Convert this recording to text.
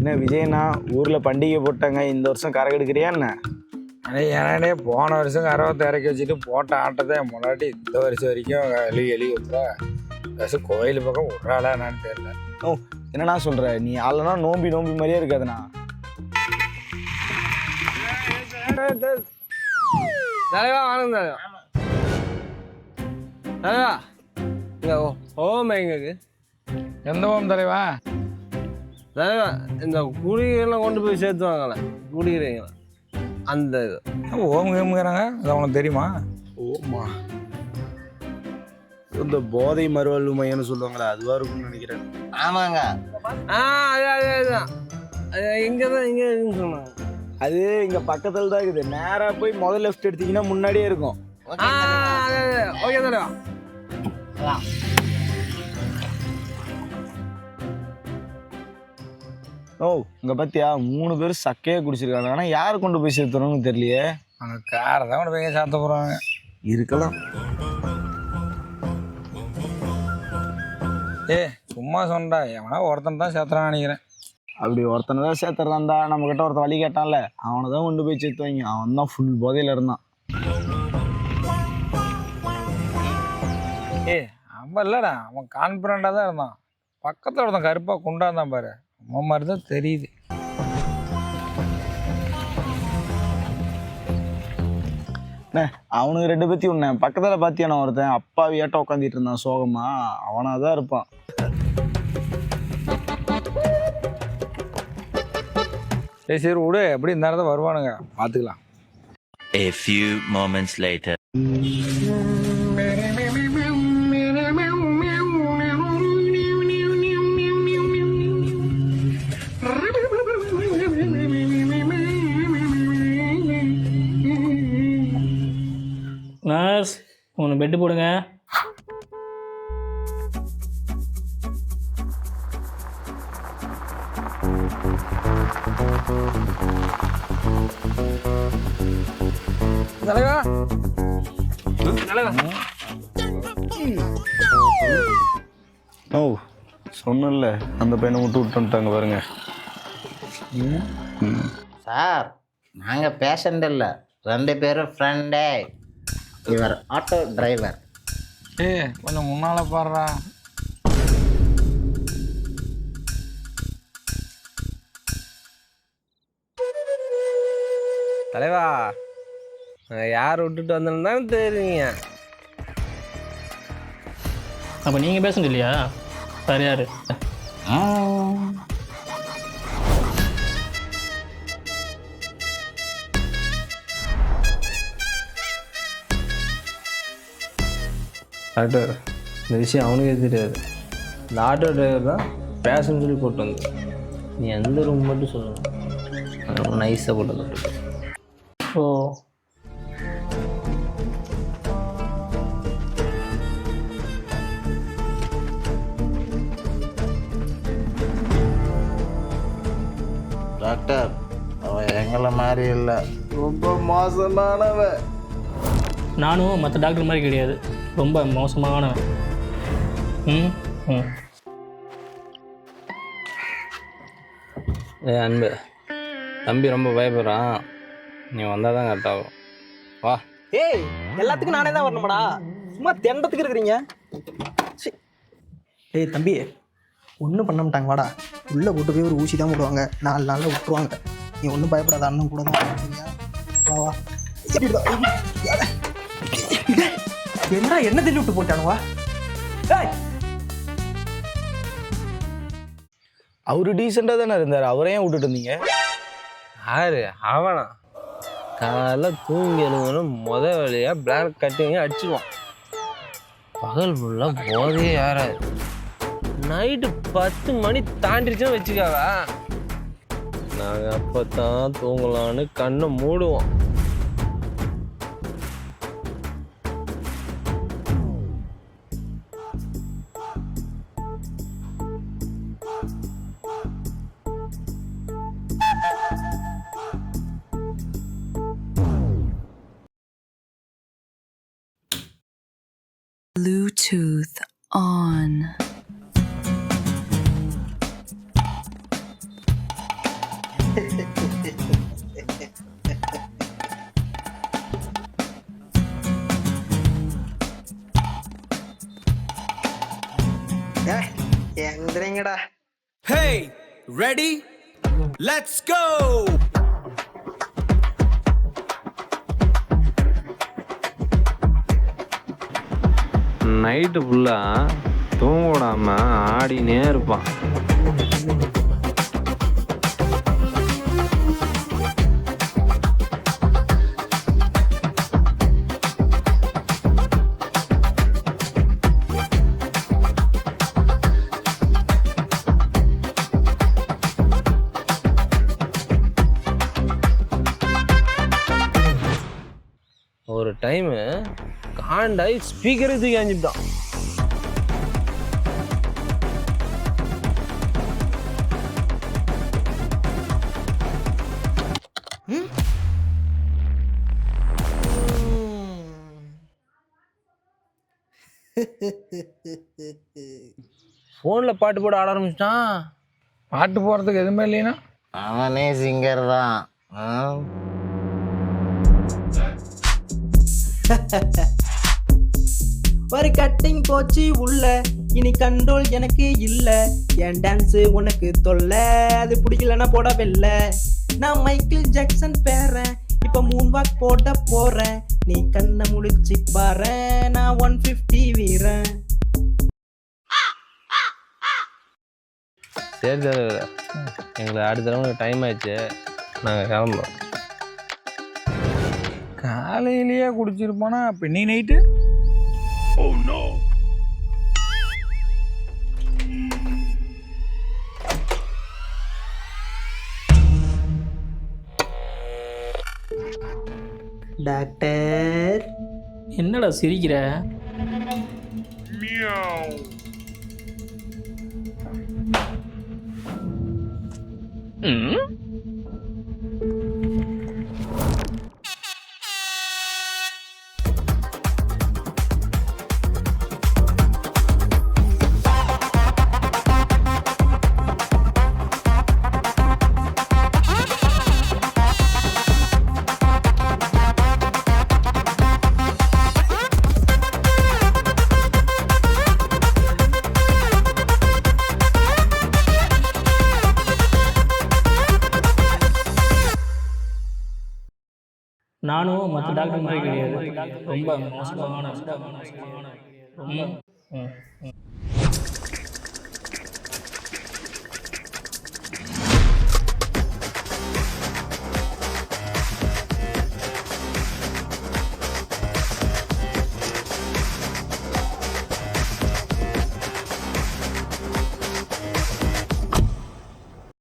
என்ன விஜயண்ணா ஊரில் பண்டிகை போட்டாங்க, இந்த வருஷம் கரை எடுக்கிறியா என்ன? ஏன்னாடே போன வருஷம் கரவத்தை இறக்கி வச்சுட்டு போட்ட ஆட்டத்தை முன்னாடி இந்த வருஷம் வரைக்கும் எழுதி வச்சுட்டா வருஷம் கோயில் பக்கம் விட்றாளா என்னான்னு தெரியல. ஓ என்னண்ணா சொல்கிற, நீ ஆளுனா நோம்பி மாதிரியே இருக்காதுண்ணா. தலைவா வாங்க தலைவா, இங்கே ஓம் எங்களுக்கு எந்த ஓம் தலைவா? தலைவா இந்த குடிகள்லாம் கொண்டு போய் சேர்த்துவாங்களே குடிக்கிறீங்களா அந்த இது ஓம் கேமுங்கிறாங்க, அது அவனுக்கு தெரியுமா? ஓமா, இந்த போதை மறுவாழ்வு மையம்னு சொல்லுவாங்களே அதுவாக இருக்கும்னு நினைக்கிறேன். ஆமாங்க. அதுதான் அது இங்கே தான் இங்கே இருக்குன்னு சொன்னாங்க. அது இங்கே பக்கத்தில் தான் இருக்குது. நேராக போய் முதல் லெஃப்ட் எடுத்தீங்கன்னா முன்னாடியே இருக்கும். ஓகே தலைவா. ஓ இங்கே பார்த்தியா 3 பேர் சக்கையாக குடிச்சிருக்காங்க. ஆனால் யார் கொண்டு போய் சேர்த்துறோன்னு தெரியலையே. அங்கே காரை தான் கொண்டு போய் சாத்த போகிறாங்க. இருக்கலாம். சும்மா சொன்னடா, எவனா ஒருத்தன் தான் சேர்த்துறான்னு நினைக்கிறேன். அப்படி ஒருத்தனை தான் சேர்த்துறதாண்டா. நம்மக்கிட்ட ஒருத்தன் வழி கேட்டான்ல, அவனை தான் கொண்டு போய் சேர்த்துவாங்க. அவன் தான் ஃபுல் போதையில் இருந்தான். அவன் இல்லைடா, அவன் கான்ஃபிடண்ட்டாக தான் இருந்தான். பக்கத்தில் ஒருத்தன் கருப்பாக குண்டாந்தான் பாரு, அவன் மாதிரி தான் தெரியுது. அவனுக்கு 2 பேத்தி ஒன்று பக்கத்தில் பார்த்தியானா ஒருத்தன் அப்பாவியாட்ட உட்காந்துட்டு இருந்தான் சோகமா, அவனாக தான் இருப்பான். சரி விடு, எப்படி இந்த நேரத்தை வருவானுங்க பார்த்துக்கலாம். A few moments later. Nurse, ஒன்று பெட்டு போடுங்க. தலைவா தலைவா. ஓ சொன்னல, அந்த பையனை விட்டுட்டாங்க பாருங்க. சார் நாங்கள் பேஷண்ட் இல்லை, 2 பேரும் ஃப்ரெண்டே. இவர் ஆட்டோ டிரைவர். கொஞ்சம் முன்னால் பாடுறா. தலைவா யார் விட்டுட்டு வந்திருந்தாலும் தெரியுங்க. அப்போ நீங்கள் பேசுங்க இல்லையா? வேறு யார்? டாக்டர், இந்த விஷயம் அவனுக்கே தெரியாது. இந்த ஆட்டோ டிரைவர் தான் பேசன்னு சொல்லி போட்டு வந்து. நீ எந்த ரூம் மட்டும் சொல்லுங்கள், நைஸாக போட்டு வந்து. ஓ டாக்டர் அவன் எங்களை மாதிரி இல்லை, ரொம்ப மோசமானவன். நானும் மற்ற டாக்டர் மாதிரி கிடையாது, ரொம்ப மோசமானவன். ம் ம் அன்பு தம்பி ரொம்ப பயப்படுறான், நீ வந்தால் தான் கரெக்டாகும். வா. ஏய், எல்லாத்துக்கும் நானே தான் வரணுமாடா? சும்மா தெண்டத்துக்கு இருக்கிறீங்க. ஏய் தம்பி, ஒன்றும் பண்ண மாட்டாங்க, வாடா. உள்ளே போட்டு போய் ஒரு ஊசி தான் போடுவாங்க, 4 நாளில் விட்டுருவாங்க. நீ ஒன்றும் பயப்படாத, அண்ணன் கூட தான் வரீங்க. வா வா. என்ன தள்ளி விட்டு போட்டானுவா? அவரு டீசெண்டாக தானே இருந்தார், அவரையும் விட்டுட்டு இருந்தீங்க. யாரு அவனா? காலைல தூங்கி எழுங்கணும் வழியாக பிளாக் கட்டிங்க அடிச்சிடுவான். பகல் ஃபுல்லாக போதையே யாராது. நைட்டு 10 மணி தாண்டிடுச்சுன்னு வச்சுக்காவா, நாங்கள் அப்போ தான் தூங்கலான்னு கண்ணை மூடுவோம். Bluetooth on. வந்துடுறீங்கடா. Hey, ready? Let's go! Night ஃபுல்லாக தூங்க விடாமல் ஆடினே இருப்பான். ஒரு டைமு காண்டாய் ஸ்பீக்கரை தூக்கி அஞ்சுட்டான். ஃபோனில் பாட்டு போட ஆட ஆரம்பிச்சிட்டான். பாட்டு போகிறதுக்கு எதுவுமே இல்லைன்னா அவனே சிங்கர் தான். ஒரு கட்டிங் போச்சு உள்ள, இனி கண்ட்ரோல் எனக்கு இல்ல. என் டான்ஸ் உனக்கு தொல்லை, அது பிடிக்கலன்னா போட வெல்ல. நான் மைக்கேல் ஜாக்சன் பேரன், இப்ப மூன் வாக் போட போறேன். நீ கண்ணை முழிச்சு பாரு, நான் 150 வீரன். சரி தலைவர், எங்களுக்கு அடுத்த தடவை டைம் ஆயிடுச்சு, நாங்கள் கிளம்புறோம். காலையிலேயே குடிச்சிருப்பானா இப்போ நீ நைட்டு? டாக்டர், என்னடா சிரிக்கிற? நானும் மற்ற டாக்டர் மாதிரி கிடையாது, ரொம்ப மோசமான.